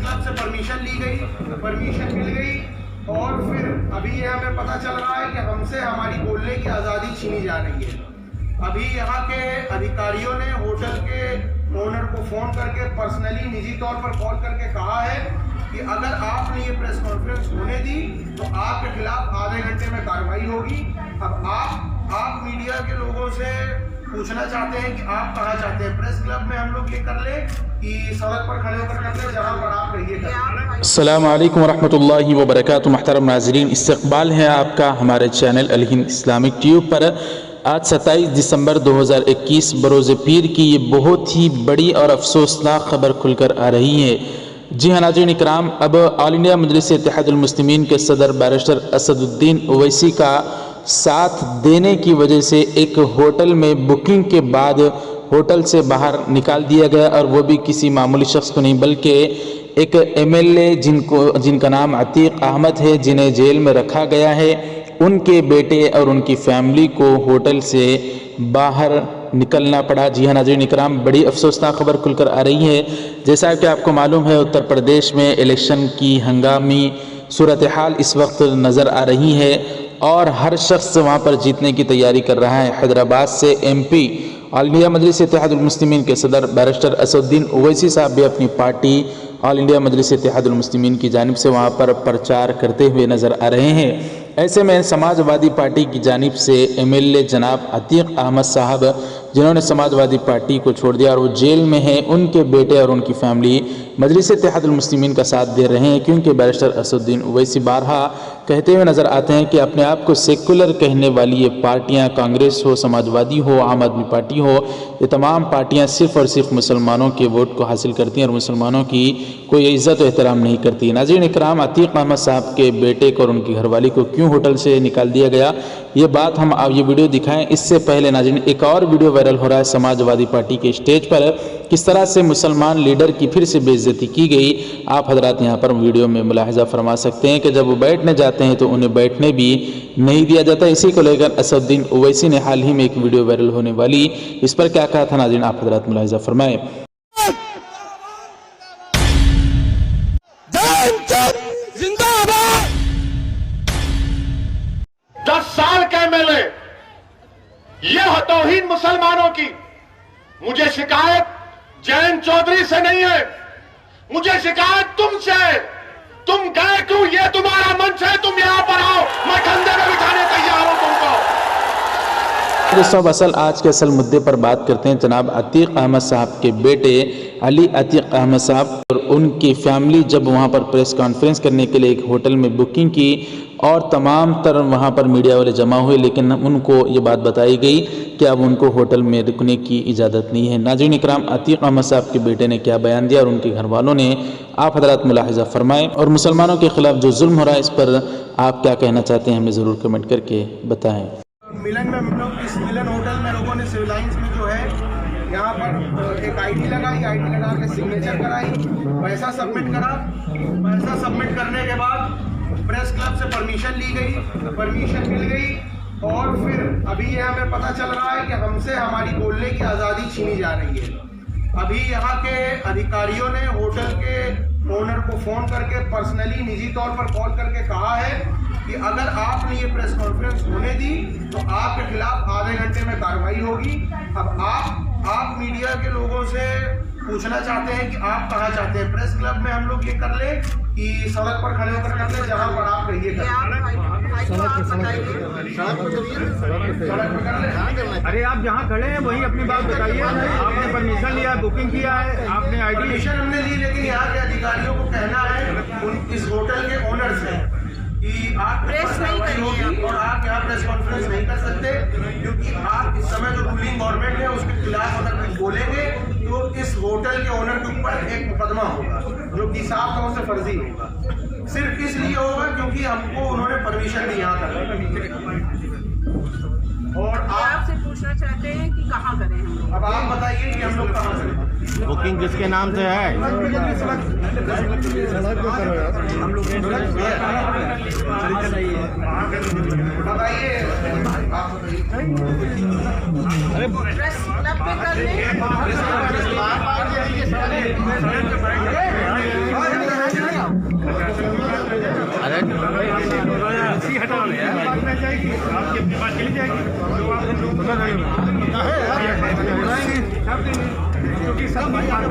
Club से permission ली गई, permission मिल गई और फिर अभी ये हमें पता चल रहा है कि हमसे हमारी बोलने की आज़ादी छीनी जा रही है। अभी यहाँ के अधिकारियों ने होटल के ओनर को फ़ोन करके पर्सनली निजी तौर पर कॉल करके कहा है कि अगर आपने ये प्रेस कॉन्फ्रेंस होने दी तो आपके खिलाफ आधे घंटे में कार्रवाई होगी। अब आप मीडिया के लोगों से पूछना चाहते हैं कि आप कहाँ चाहते हैं, प्रेस क्लब में हम लोग ये कर ले कि सड़क पर खड़े होकर कर ले, जहाँ पर आप रहिए। अस्सलामु अलैकुम वरहमतुल्लाहि वबरकातुहू। मुहतरम नाज़रीन, इस्तक़बाल है आपका हमारे चैनल अल हिंद इस्लामिक ट्यूब पर। आज 27 दिसंबर 2021 बरोज़ पीर की ये बहुत ही बड़ी और अफसोसनाक खबर खुलकर आ रही है। जी हाँ नाज़रीन इकराम, अब ऑल इंडिया मजलिस इत्तेहादुल मुस्लिमीन के सदर बैरिस्टर असदुद्दीन ओवैसी का साथ देने की वजह से एक होटल में बुकिंग के बाद होटल से बाहर निकाल दिया गया, और वो भी किसी मामूली शख्स को नहीं बल्कि एक MLA जिनका नाम अतीक अहमद है, जिन्हें जेल में रखा गया है, उनके बेटे और उनकी फैमिली को होटल से बाहर निकलना पड़ा। जी हाँ नाज़रीन इकराम, बड़ी अफसोसनाक खबर खुलकर आ रही है। जैसा कि आपको मालूम है, उत्तर प्रदेश में इलेक्शन की हंगामी सूरत हाल इस वक्त नज़र आ रही है और हर शख्स वहाँ पर जीतने की तैयारी कर रहा है। हैदराबाद से MP ऑल इंडिया मजलिस इत्तेहादुल मुस्लिमीन के सदर बैरिस्टर असदुद्दीन ओवैसी साहब भी अपनी पार्टी ऑल इंडिया मजलिस इत्तेहादुल मुस्लिमीन की जानिब से वहाँ पर प्रचार करते हुए नज़र आ रहे हैं। ऐसे में समाजवादी पार्टी की जानिब से MLA जनाब अतीक अहमद साहब, जिन्होंने समाजवादी पार्टी को छोड़ दिया और वो जेल में हैं, उनके बेटे और उनकी फैमिली मजलिस इत्तेहादुल मुस्लिमीन का साथ दे रहे हैं, क्योंकि बैरिस्टर असदुद्दीन ओवैसी बारहा कहते हुए नज़र आते हैं कि अपने आप को सेकुलर कहने वाली ये पार्टियाँ, कांग्रेस हो, समाजवादी हो, आम आदमी पार्टी हो, ये तमाम पार्टियाँ सिर्फ़ और सिर्फ मुसलमानों के वोट को हासिल करती हैं और मुसलमानों की कोई इज़्ज़त और एहतराम नहीं करती। नाज़रीन इकराम, अतीक अहमद साहब के बेटे को और उनकी घरवाली को क्यों होटल से निकाल दिया गया, ये बात हम ये वीडियो दिखाएं। इससे पहले नाज़रीन एक और वीडियो वायरल हो रहा है समाजवादी पार्टी के स्टेज पर, किस तरह से मुसलमान लीडर की फिर से बेइज्जती की गई। आप हजरात यहाँ पर वीडियो में मुलाहिजा फरमा सकते हैं कि जब वो बैठने जाते हैं तो उन्हें बैठने भी नहीं दिया जाता। इसी को लेकर असदुद्दीन ओवैसी ने हाल ही में एक वीडियो वायरल होने वाली, इस पर क्या कहा था नाज़रीन, आप हजरात मुलाहिजा फरमाएं। 10 साल के MLA, यह तौहीन मुसलमानों की। मुझे शिकायत जैन चौधरी से नहीं है, मुझे शिकायत तुमसे है। तुम गए क्यों? ये तुम्हारा मंच है, तुम यहां पर आओ, मैं कंधे में बिठाने तैयार हूं तुमको। दोस्तों, आज के असल मुद्दे पर बात करते हैं। जनाब अतीक अहमद साहब के बेटे अली अतीक अहमद साहब और उनकी फैमिली जब वहाँ पर प्रेस कॉन्फ्रेंस करने के लिए एक होटल में बुकिंग की और तमाम तर वहाँ पर मीडिया वाले जमा हुए, लेकिन उनको ये बात बताई गई कि अब उनको होटल में रुकने की इजाज़त नहीं है। नाज़रीन इकराम, अतीक अहमद साहब के बेटे ने क्या बयान दिया और उनके घर वालों ने, आप हजरात मुलाहिजा फरमाएं। और मुसलमानों के खिलाफ जो जुल्म हो रहा है, इस पर आप क्या कहना चाहते हैं, हमें ज़रूर कमेंट करके बताएँ। मिलन में हम लोग इस मिलन होटल में लोगों ने सिविल लाइंस में जो है यहाँ पर एक ID लगाई, ID लगा के सिग्नेचर कराई, पैसा सबमिट करा। पैसा सबमिट करने के बाद प्रेस क्लब से परमिशन ली गई, परमिशन मिल गई और फिर अभी ये हमें पता चल रहा है कि हमसे हमारी बोलने की आज़ादी छीनी जा रही है। अभी यहाँ के अधिकारियों ने होटल के ओनर को फ़ोन करके पर्सनली निजी तौर पर कॉल करके कहा है कि अगर आपने ये प्रेस कॉन्फ्रेंस होने दी तो आपके खिलाफ आधे घंटे में कार्रवाई होगी। अब आप मीडिया के लोगों से पूछना चाहते हैं कि आप कहाँ चाहते हैं, प्रेस क्लब में हम लोग ये कर ले कि सड़क पर खड़े होकर कर ले, जहाँ पर आप रहिए अरे आप जहाँ खड़े हैं वही अपनी बात बताइए। आपने परमिशन लिया, बुकिंग किया है, आपने ID परमिशन हमने ली, लेकिन यहाँ के अधिकारियों को कहना है इस होटल के ओनर से कि आप प्रेस नहीं होगी और आप यहाँ प्रेस कॉन्फ्रेंस नहीं कर सकते, क्योंकि आप इस समय जो रूलिंग गवर्नमेंट है उसके खिलाफ अगर कुछ बोलेंगे तो इस होटल के ओनर के ऊपर एक मुकदमा होगा, जो कि साफ तौर से फर्जी होगा। सिर्फ इसलिए होगा क्योंकि हमको उन्होंने परमिशन दी यहाँ तक। और आपसे पूछना चाहते हैं कि कहाँ करें हम लोग। अब आप बताइए कि हम लोग कहाँ करें। बुकिंग किसके नाम से है? बताइए, प्रेस क्लब पे कर लें। क्योंकि सब बाहर